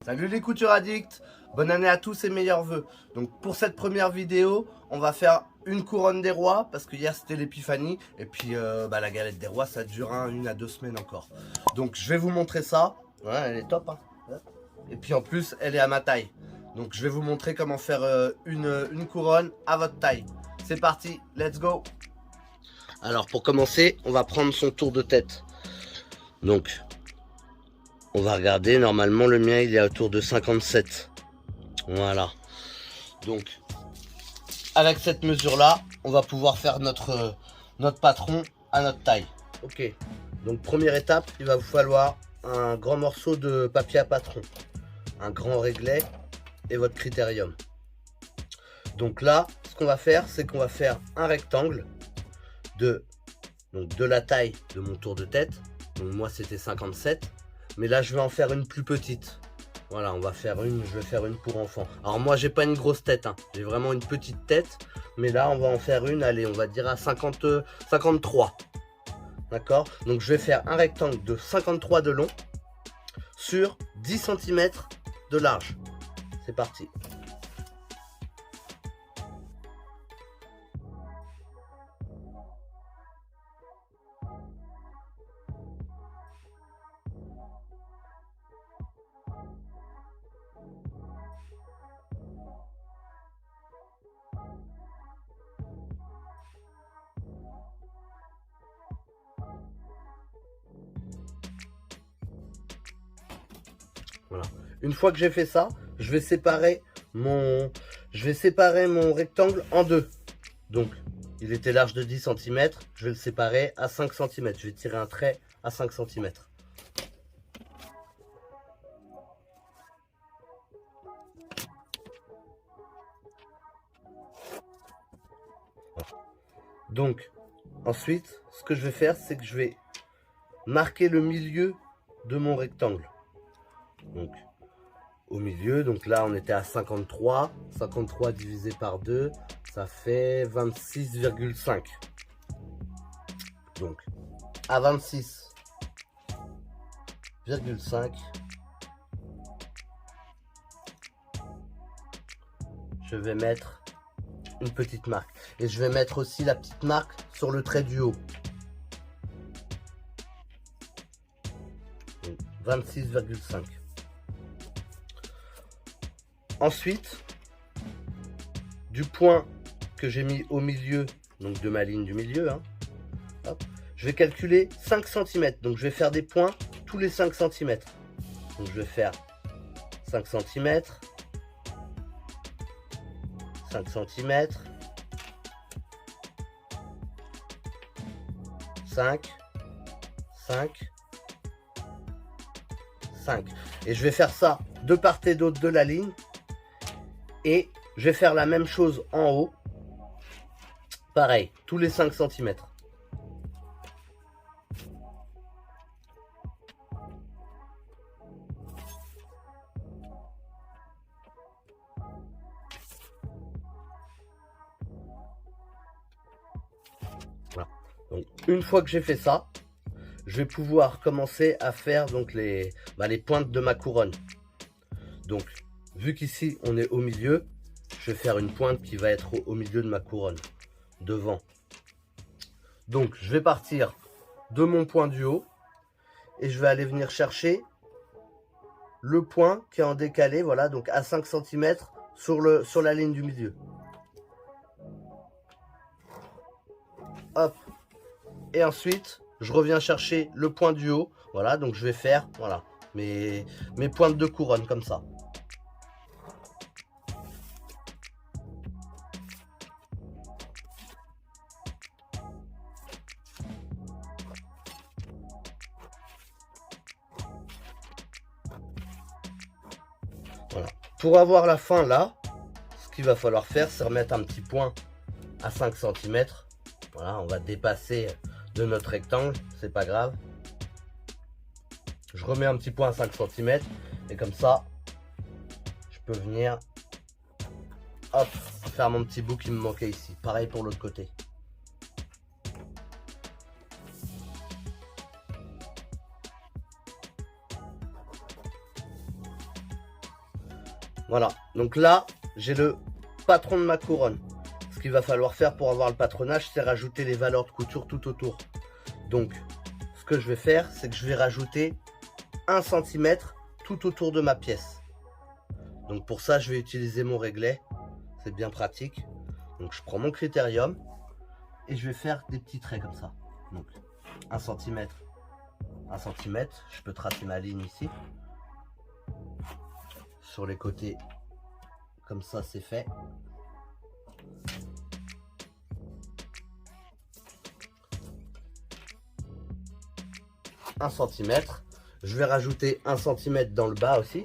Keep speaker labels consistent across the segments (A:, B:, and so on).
A: Salut les coutures addicts, bonne année à tous et meilleurs vœux. Donc pour cette première vidéo, on va faire une couronne des rois parce que hier c'était l'épiphanie et puis la galette des rois ça dure 1 à 2 semaines encore. Donc je vais vous montrer ça, ouais, elle est top hein. Et puis en plus elle est à ma taille. Donc je vais vous montrer comment faire une couronne à votre taille. C'est parti, let's go. Alors pour commencer, on va prendre son tour de tête. Donc on va regarder, normalement le mien il est autour de 57. Voilà. Donc avec cette mesure là, on va pouvoir faire notre patron à notre taille. Ok. Donc première étape, il va vous falloir un grand morceau de papier à patron, un grand réglet et votre critérium. Donc là, ce qu'on va faire, c'est qu'on va faire un rectangle de la taille de mon tour de tête. Donc moi c'était 57. Mais là je vais en faire une plus petite. Voilà, je vais faire une pour enfant. Alors moi j'ai pas une grosse tête, hein. J'ai vraiment une petite tête. Mais là on va en faire une, allez, on va dire à 53. D'accord? Donc je vais faire un rectangle de 53 de long sur 10 cm de large. C'est parti. Voilà. Une fois que j'ai fait ça, je vais séparer mon rectangle en deux. Donc, il était large de 10 cm. Je vais le séparer à 5 cm. Je vais tirer un trait à 5 cm. Donc, ensuite, ce que je vais faire, c'est que je vais marquer le milieu de mon rectangle. Donc, au milieu, donc là, on était à 53. 53 divisé par 2, ça fait 26,5. Donc, à 26,5, je vais mettre une petite marque. Et je vais mettre aussi la petite marque sur le trait du haut. 26,5. Ensuite, du point que j'ai mis au milieu, donc de ma ligne du milieu, hein, hop, je vais calculer 5 cm. Donc je vais faire des points tous les 5 cm. Donc je vais faire 5 cm, 5 cm, 5, 5, 5. Et je vais faire ça de part et d'autre de la ligne. Et je vais faire la même chose en haut. Pareil, tous les 5 cm. Voilà. Donc, une fois que j'ai fait ça, je vais pouvoir commencer à faire donc les pointes de ma couronne. Donc, vu qu'ici on est au milieu, je vais faire une pointe qui va être au milieu de ma couronne, devant. Donc, je vais partir de mon point du haut et je vais aller venir chercher le point qui est en décalé, voilà, donc à 5 cm sur la ligne du milieu. Hop. Et ensuite, je reviens chercher le point du haut. Voilà, donc je vais faire voilà, mes pointes de couronne comme ça. Voilà. Pour avoir la fin là, ce qu'il va falloir faire, c'est remettre un petit point à 5 cm. Voilà, on va dépasser de notre rectangle, c'est pas grave. Je remets un petit point à 5 cm et comme ça, je peux venir hop, faire mon petit bout qui me manquait ici. Pareil pour l'autre côté. Voilà, donc là, j'ai le patron de ma couronne. Ce qu'il va falloir faire pour avoir le patronage, c'est rajouter les valeurs de couture tout autour. Donc, ce que je vais faire, c'est que je vais rajouter 1 cm tout autour de ma pièce. Donc pour ça, je vais utiliser mon réglet. C'est bien pratique. Donc je prends mon critérium et je vais faire des petits traits comme ça. Donc 1 cm, 1 cm. Je peux tracer ma ligne ici. Sur les côtés, comme ça, c'est fait. Un centimètre. Je vais rajouter 1 cm dans le bas aussi.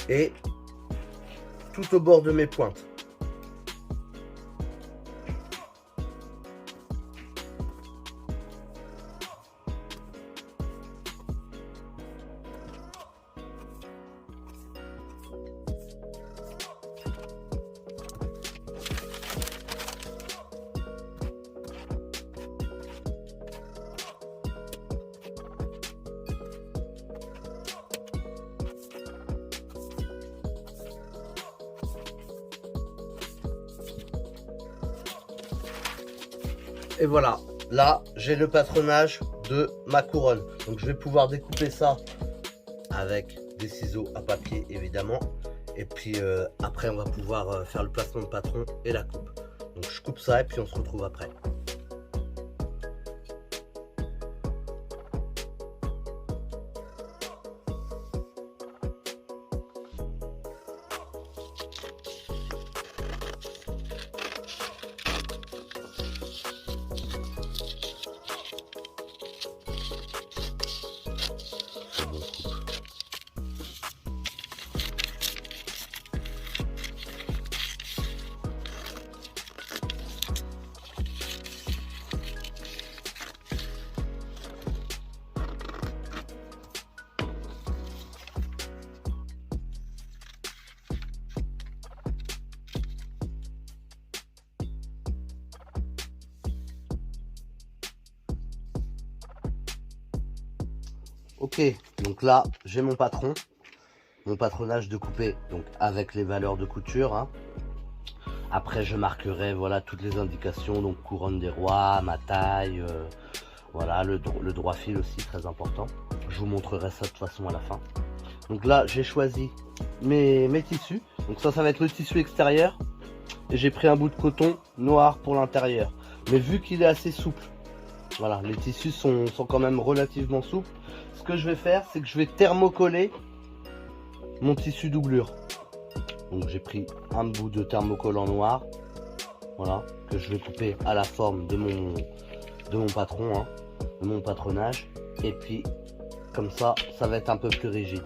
A: Et tout au bord de mes pointes. Et voilà, là j'ai le patronage de ma couronne. Donc je vais pouvoir découper ça avec des ciseaux à papier évidemment. Et puis après on va pouvoir faire le placement de patron et la coupe. Donc je coupe ça et puis on se retrouve après. Ok, donc là j'ai mon patron, mon patronage de coupé, donc avec les valeurs de couture. Hein. Après je marquerai voilà toutes les indications, donc couronne des rois, ma taille, voilà le droit fil aussi très important. Je vous montrerai ça de toute façon à la fin. Donc là j'ai choisi mes tissus, donc ça va être le tissu extérieur et j'ai pris un bout de coton noir pour l'intérieur. Mais vu qu'il est assez souple, voilà, les tissus sont quand même relativement souples. Ce que je vais faire, c'est que je vais thermocoller mon tissu doublure. Donc j'ai pris un bout de thermocollant noir, voilà, que je vais couper à la forme de mon patron, hein, de mon patronage. Et puis comme ça, ça va être un peu plus rigide.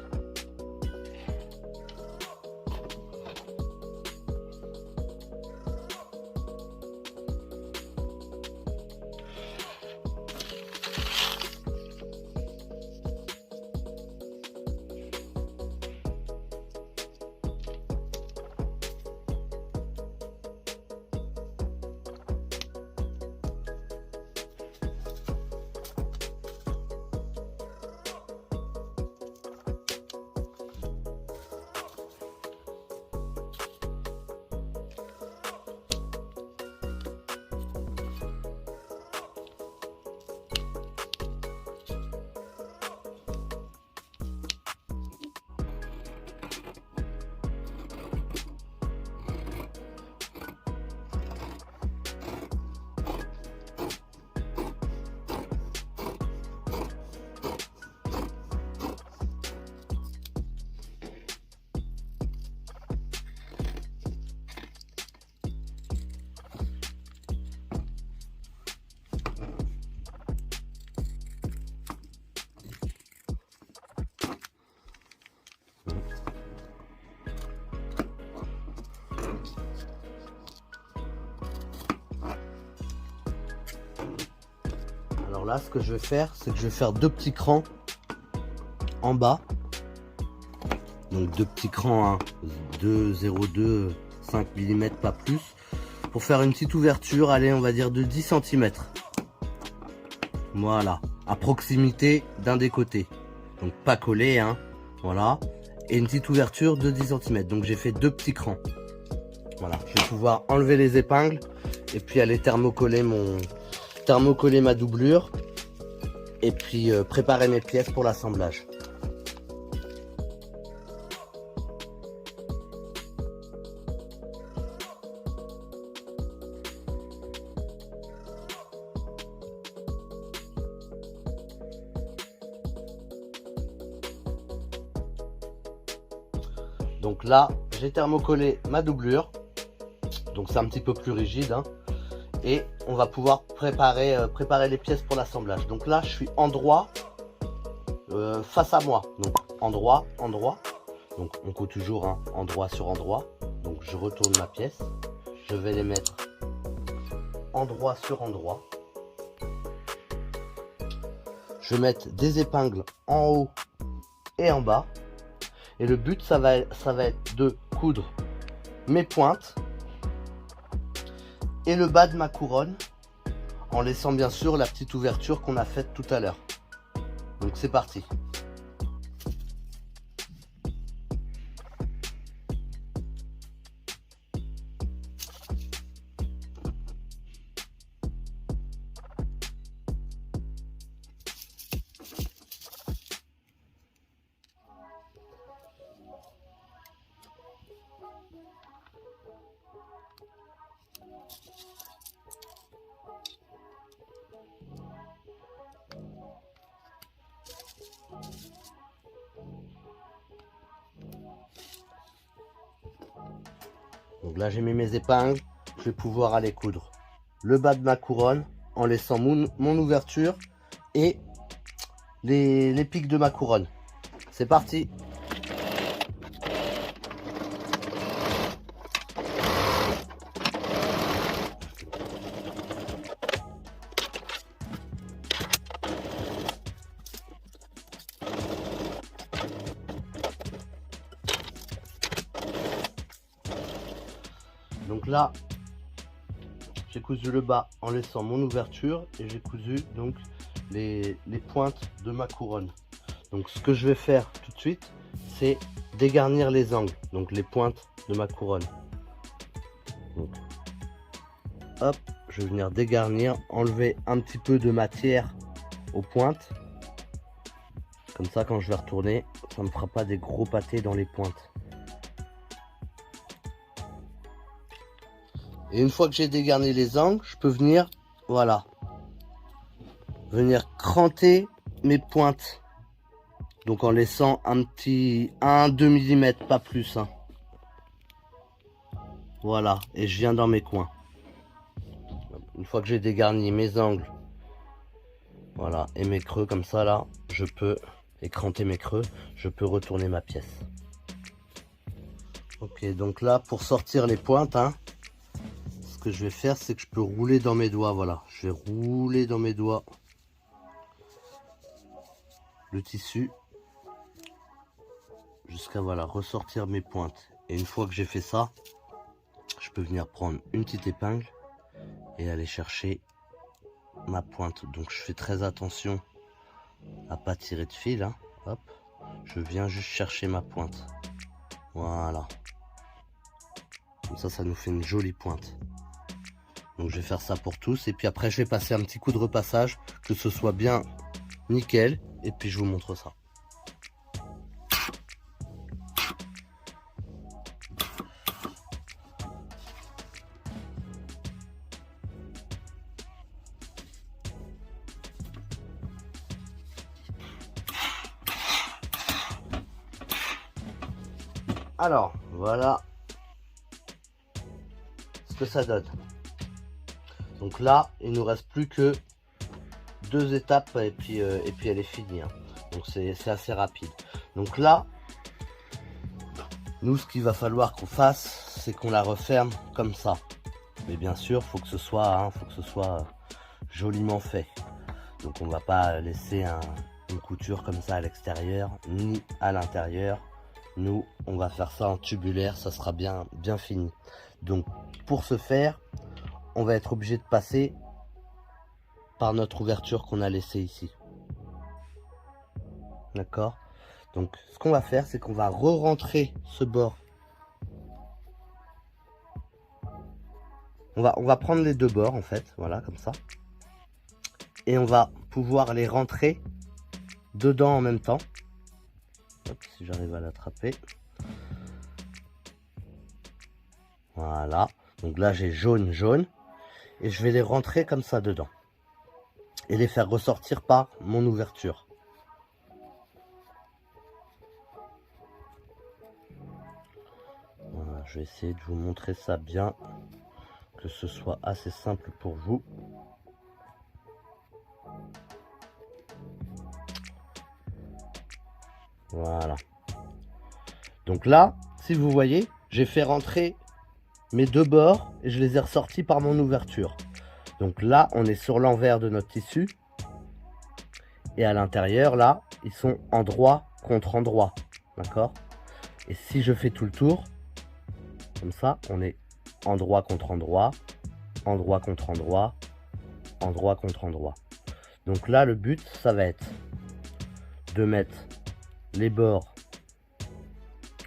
A: Alors là, ce que je vais faire, c'est que je vais faire 2 petits crans en bas Donc 2 petits crans, hein, 2,02, 5 mm, pas plus. Pour faire une petite ouverture, allez, on va dire de 10 cm. Voilà, à proximité d'un des côtés. Donc pas collé, hein, voilà. Et une petite ouverture de 10 cm. Donc j'ai fait 2 petits crans. Voilà, je vais pouvoir enlever les épingles et puis aller thermocoller ma doublure. Et puis préparer mes pièces pour l'assemblage. Donc là, j'ai thermocollé ma doublure. Donc c'est un petit peu plus rigide, hein. Et on va pouvoir préparer les pièces pour l'assemblage. Donc là, je suis en droit face à moi. Donc endroit. Donc on coud toujours, hein, endroit sur endroit. Donc je retourne ma pièce. Je vais les mettre endroit sur endroit. Je vais mettre des épingles en haut et en bas. Et le but, ça va être de coudre mes pointes et le bas de ma couronne, en laissant bien sûr la petite ouverture qu'on a faite tout à l'heure. Donc c'est parti. Donc là j'ai mis mes épingles, je vais pouvoir aller coudre le bas de ma couronne en laissant mon ouverture et les pics de ma couronne. C'est parti. Donc là, j'ai cousu le bas en laissant mon ouverture et j'ai cousu donc les pointes de ma couronne. Donc ce que je vais faire tout de suite, c'est dégarnir les angles, donc les pointes de ma couronne. Donc, hop, je vais venir dégarnir, enlever un petit peu de matière aux pointes. Comme ça, quand je vais retourner, ça ne me fera pas des gros pâtés dans les pointes. Et une fois que j'ai dégarni les angles, je peux venir, voilà, venir cranter mes pointes. Donc en laissant un petit 1-2 mm, pas plus, hein. Voilà, et je viens dans mes coins. Une fois que j'ai dégarni mes angles, voilà, et mes creux comme ça là, je peux écranter mes creux, je peux retourner ma pièce. Ok, donc là pour sortir les pointes, hein, ce que je vais faire, c'est que je peux rouler dans mes doigts, voilà. Je vais rouler dans mes doigts le tissu jusqu'à, voilà, ressortir mes pointes. Et une fois que j'ai fait ça, je peux venir prendre une petite épingle et aller chercher ma pointe. Donc je fais très attention à pas tirer de fil, hein. Hop, je viens juste chercher ma pointe. Voilà. Comme ça, ça nous fait une jolie pointe. Donc je vais faire ça pour tous et puis après je vais passer un petit coup de repassage, que ce soit bien nickel, et puis je vous montre ça. Alors voilà ce que ça donne. Donc là, il nous reste plus que 2 étapes et puis elle est finie, hein. Donc c'est assez rapide. Donc là, nous, ce qu'il va falloir qu'on fasse, c'est qu'on la referme comme ça. Mais bien sûr, faut que ce soit joliment fait. Donc on va pas laisser une couture comme ça à l'extérieur ni à l'intérieur. Nous, on va faire ça en tubulaire, ça sera bien fini. Donc, pour ce faire, on va être obligé de passer par notre ouverture qu'on a laissée ici. D'accord? Donc, ce qu'on va faire, c'est qu'on va re-rentrer ce bord. On va prendre les deux bords, en fait, voilà, comme ça. Et on va pouvoir les rentrer dedans en même temps. Hop, si j'arrive à l'attraper. Voilà. Donc là, j'ai jaune, jaune. Et je vais les rentrer comme ça dedans. Et les faire ressortir par mon ouverture. Voilà, je vais essayer de vous montrer ça bien. Que ce soit assez simple pour vous. Voilà. Donc là, si vous voyez, j'ai fait rentrer mes deux bords et je les ai ressortis par mon ouverture. Donc là, on est sur l'envers de notre tissu. Et à l'intérieur, là, ils sont endroit contre endroit. D'accord? Et si je fais tout le tour, comme ça, on est endroit contre endroit, endroit contre endroit, endroit contre endroit. Donc là, le but, ça va être de mettre les bords,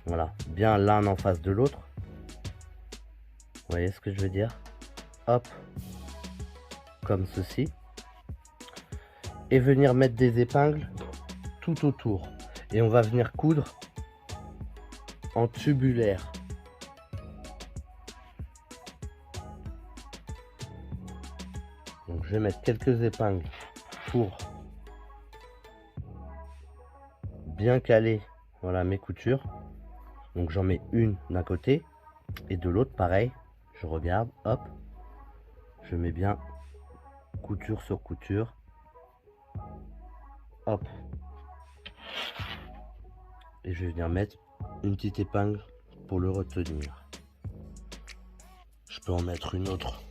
A: voilà, bien l'un en face de l'autre. Vous voyez ce que je veux dire? Hop, comme ceci. Et venir mettre des épingles tout autour. Et on va venir coudre en tubulaire. Donc je vais mettre quelques épingles pour bien caler, voilà, mes coutures. Donc j'en mets une d'un côté et de l'autre pareil. Je regarde, hop, je mets bien couture sur couture. Hop. Et je vais venir mettre une petite épingle pour le retenir. Je peux en mettre une autre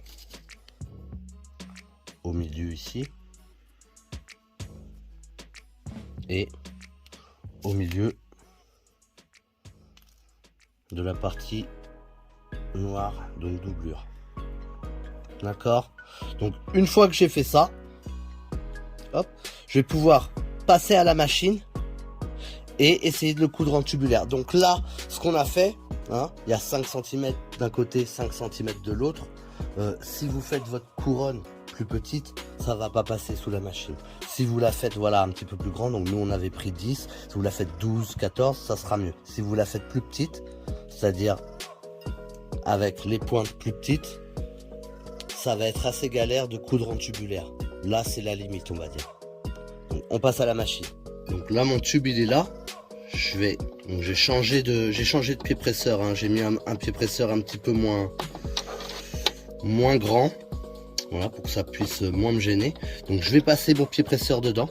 A: au milieu ici. Et au milieu de la partie noire, donc doublure. D'accord? Donc une fois que j'ai fait ça, hop, je vais pouvoir passer à la machine et essayer de le coudre en tubulaire. Donc là, ce qu'on a fait, hein, il y a 5 cm d'un côté, 5 cm de l'autre. Si vous faites votre couronne plus petite, ça va pas passer sous la machine. Si vous la faites, voilà, un petit peu plus grande, donc nous on avait pris 10, si vous la faites 12, 14, ça sera mieux. Si vous la faites plus petite, c'est-à-dire avec les pointes plus petites, ça va être assez galère de coudre en tubulaire. Là, c'est la limite, on va dire. Donc, on passe à la machine. Donc là, mon tube, il est là. J'ai changé de pied presseur, hein. J'ai mis un pied presseur un petit peu moins grand. Voilà, pour que ça puisse moins me gêner. Donc je vais passer mon pied presseur dedans.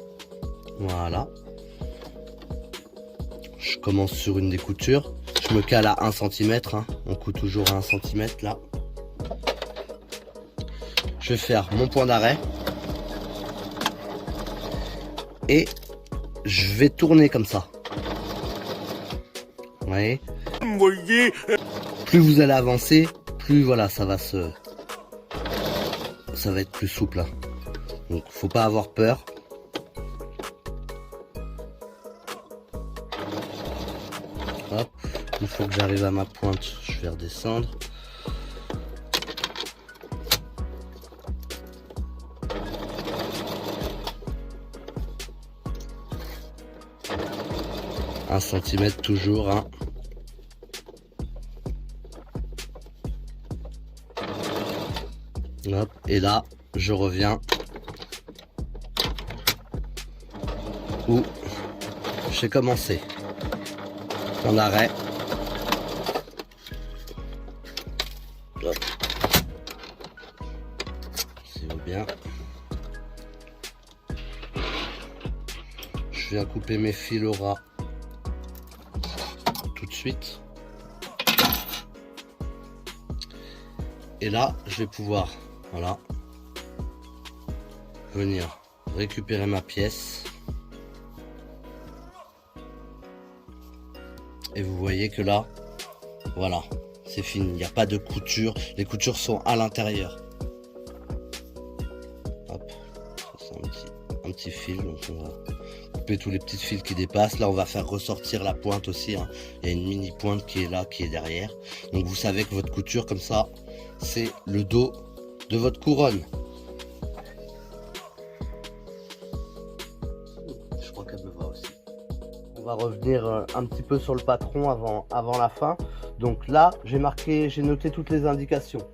A: Voilà. Je commence sur une des coutures. Je me cale à 1 cm. Hein. On coud toujours à 1 cm là. Je vais faire mon point d'arrêt. Et je vais tourner comme ça. Vous voyez ? Plus vous allez avancer, plus voilà, ça va être plus souple. Hein. Donc faut pas avoir peur. Hop, une fois que j'arrive à ma pointe, je vais redescendre. Un centimètre toujours, hein. Hop, et là, je reviens où j'ai commencé. En arrêt. Hop. C'est bien. Je viens couper mes fils au ras tout de suite. Et là, je vais pouvoir, voilà, venir récupérer ma pièce Et vous voyez que là, voilà, c'est fini. Il n'y a pas de couture. Les coutures sont à l'intérieur. Hop, ça c'est un petit fil. Donc on va couper tous les petits fils qui dépassent. Là, on va faire ressortir la pointe aussi. Hein. Il y a une mini pointe qui est là, qui est derrière. Donc vous savez que votre couture, comme ça, c'est le dos de votre couronne. Je crois qu'elle me va aussi. On va revenir un petit peu sur le patron avant la fin. Donc là, j'ai noté toutes les indications.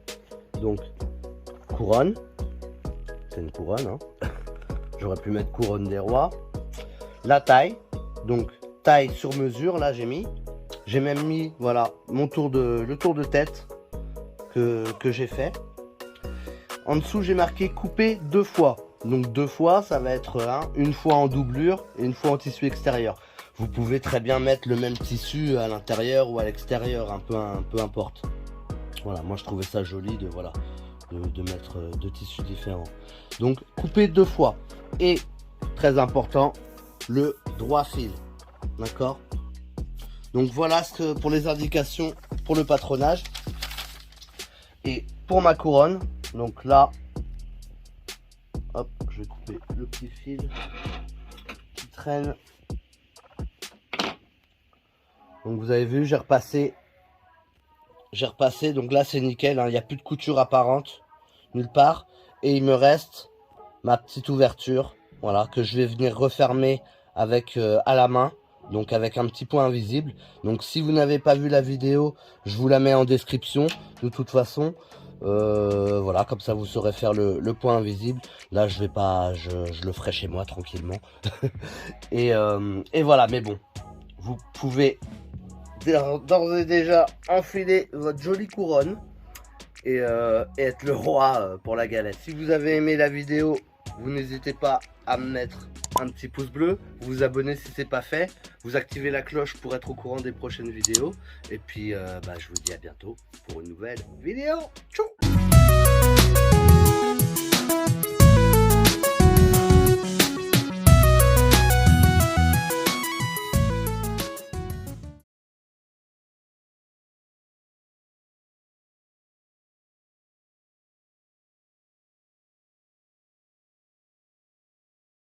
A: Donc, couronne. C'est une couronne, hein. J'aurais pu mettre couronne des rois. La taille. Donc, taille sur mesure, là j'ai mis. J'ai même mis, voilà, le tour de tête que j'ai fait. En dessous, j'ai marqué couper 2 fois. Donc 2 fois, ça va être une fois en doublure et une fois en tissu extérieur. Vous pouvez très bien mettre le même tissu à l'intérieur ou à l'extérieur, peu importe. Voilà, moi je trouvais ça joli de mettre 2 tissus différents. Donc couper 2 fois. Et très important, le droit fil. D'accord? Donc voilà ce que pour les indications pour le patronage. Et pour ma couronne, donc là, hop, je vais couper le petit fil qui traîne. Donc vous avez vu, j'ai repassé, donc là c'est nickel, hein, il n'y a plus de couture apparente, nulle part. Et il me reste ma petite ouverture, voilà, que je vais venir refermer avec à la main, donc avec un petit point invisible. Donc si vous n'avez pas vu la vidéo, je vous la mets en description, de toute façon. Voilà, comme ça vous saurez faire le point invisible. Là je vais pas, je le ferai chez moi tranquillement. et voilà, mais bon, vous pouvez d'ores et déjà enfiler votre jolie couronne et être le roi pour la galette. Si vous avez aimé la vidéo, vous n'hésitez pas à me mettre un petit pouce bleu, vous abonner si c'est pas fait, vous activez la cloche pour être au courant des prochaines vidéos. Et puis je vous dis à bientôt pour une nouvelle vidéo. Tchou!